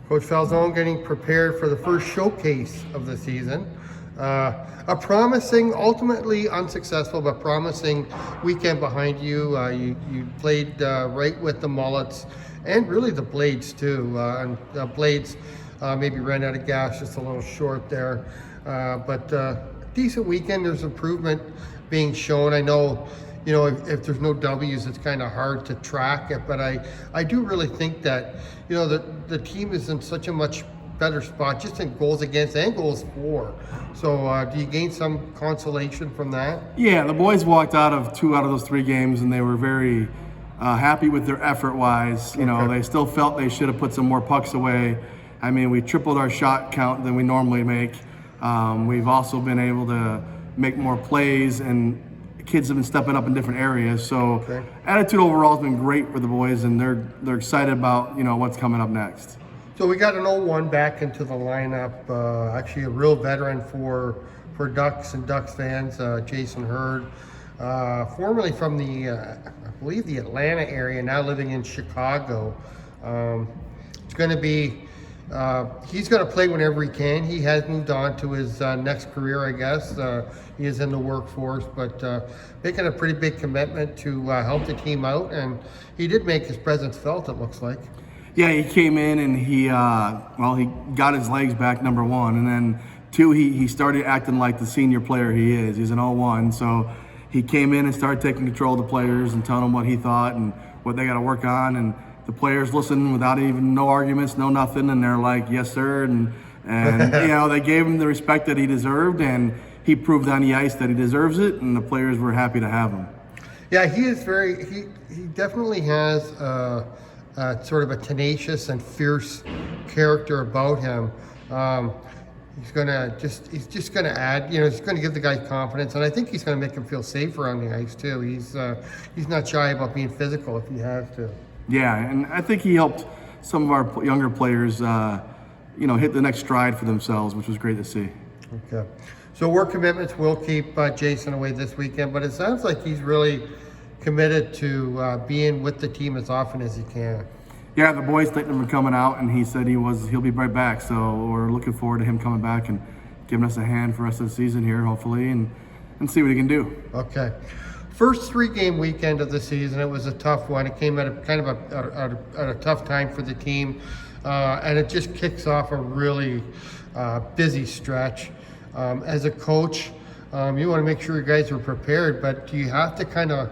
Coach Falzone getting prepared for the first showcase of the season. A promising, ultimately unsuccessful, but promising weekend behind you. You played right with the Mullets and really the Blades too. And the Blades maybe ran out of gas just a little short there. But decent weekend. There's improvement being shown. I know, if there's no W's, it's kind of hard to track it. But I do really think that, the team is in such a much better spot just in goals against and goals for. So do you gain some consolation from that? Yeah, the boys walked out of 2 out of those 3 games, and they were very happy with their effort-wise. They still felt they should have put some more pucks away. I mean, we tripled our shot count than we normally make. We've also been able to make more plays, and kids have been stepping up in different areas. So attitude overall has been great for the boys, and they're excited about what's coming up next. So we got an 0-1 back into the lineup. Actually, a real veteran for Ducks and Ducks fans, Jason Hurd, formerly from I believe the Atlanta area, now living in Chicago. It's going to be. He's going to play whenever he can. He has moved on to his next career, I guess. He is in the workforce, but making a pretty big commitment to help the team out, and he did make his presence felt, it looks like. Yeah, he came in and he got his legs back, number one, and then 2, he started acting like the senior player he is. He's an 0-1, so he came in and started taking control of the players and telling them what he thought and what they got to work on, and the players listened without even no arguments, no nothing, and they're like, yes, sir, and they gave him the respect that he deserved, and he proved on the ice that he deserves it, and the players were happy to have him. Yeah, he is he definitely has sort of a tenacious and fierce character about him. He's just gonna add, he's gonna give the guys confidence, and I think he's gonna make him feel safer on the ice too. He's not shy about being physical if he has to. Yeah, and I think he helped some of our younger players, hit the next stride for themselves, which was great to see. Okay, so work commitments will keep Jason away this weekend, but it sounds like he's really committed to being with the team as often as he can. Yeah, the boys thanked him for coming out, and he said he'll be right back. So we're looking forward to him coming back and giving us a hand for the rest of the season here, hopefully, and see what he can do. Okay. First 3-game weekend of the season, it was a tough one. It came at a tough time for the team, and it just kicks off a really busy stretch. As a coach, you want to make sure you guys are prepared, but do you have to kind of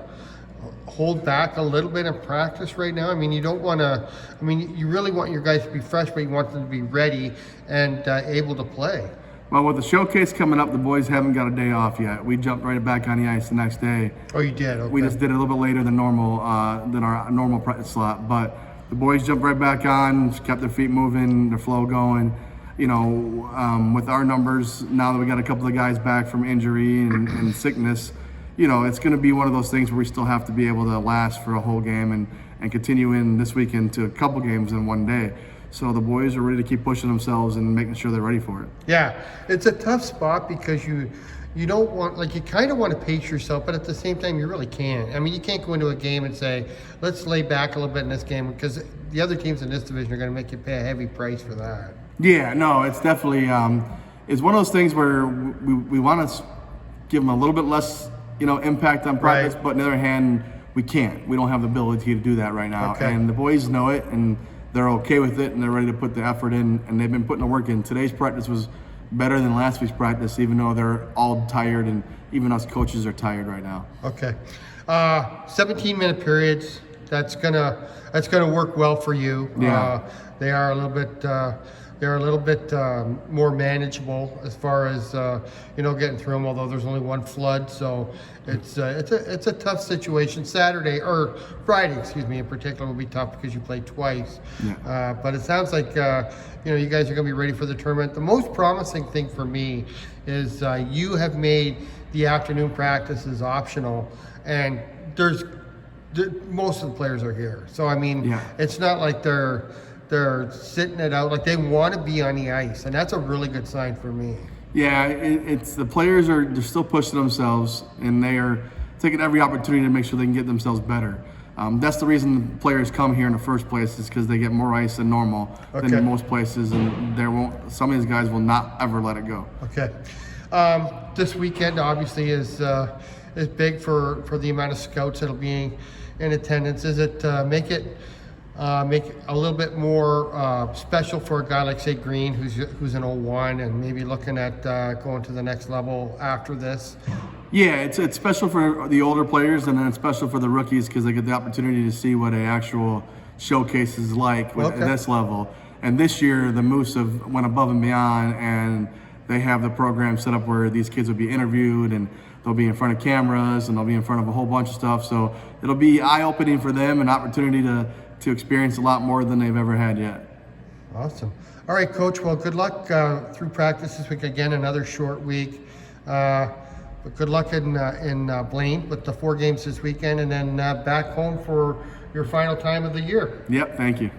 hold back a little bit in practice right now? I mean, you don't want to. I mean, you really want your guys to be fresh, but you want them to be ready and able to play. Well, with the showcase coming up, the boys haven't got a day off yet. We jumped right back on the ice the next day. Oh, you did? Okay. We just did it a little bit later than normal, than our normal practice slot. But the boys jumped right back on, kept their feet moving, their flow going. With our numbers, now that we got a couple of guys back from injury and sickness, it's going to be one of those things where we still have to be able to last for a whole game and continue in this weekend to a couple games in one day. So the boys are ready to keep pushing themselves and making sure they're ready for it. Yeah, it's a tough spot because you don't want, you kind of want to pace yourself, but at the same time, you really can't. I mean, you can't go into a game and say, let's lay back a little bit in this game, because the other teams in this division are going to make you pay a heavy price for that. Yeah, no, it's definitely, it's one of those things where we want to give them a little bit less, impact on practice, but on the other hand, we can't. We don't have the ability to do that right now. Okay. And the boys know it, and they're okay with it, and they're ready to put the effort in, and they've been putting the work in. Today's practice was better than last week's practice, even though they're all tired, and even us coaches are tired right now. Okay. 17-minute periods. That's gonna work well for you. Yeah. They are a little bit more manageable as far as getting through them. Although there's only one flood, so it's a tough situation. Saturday or Friday, in particular, will be tough because you play twice. Yeah. But it sounds like you guys are going to be ready for the tournament. The most promising thing for me is you have made the afternoon practices optional, and most of the players are here. So I mean, It's not like they're sitting it out. Like, they want to be on the ice, and that's a really good sign for me. Yeah, it's the players they're still pushing themselves, and they are taking every opportunity to make sure they can get themselves better. That's the reason players come here in the first place, is because they get more ice than normal than in most places, and some of these guys will not ever let it go. Okay. This weekend obviously is big for the amount of scouts that'll be in attendance. Is it make it a little bit more special for a guy like, say, Green, who's an 01 and maybe looking at going to the next level after this? Yeah, it's special for the older players, and then it's special for the rookies because they get the opportunity to see what an actual showcase is like at this level. And this year, the Moose went above and beyond, and they have the program set up where these kids will be interviewed, and they'll be in front of cameras, and they'll be in front of a whole bunch of stuff. So it'll be eye-opening for them, an opportunity to experience a lot more than they've ever had yet. Awesome. All right, Coach. Well, good luck through practice this week. Again, another short week. But good luck in Blaine with the 4 games this weekend, and then back home for your final time of the year. Yep, thank you.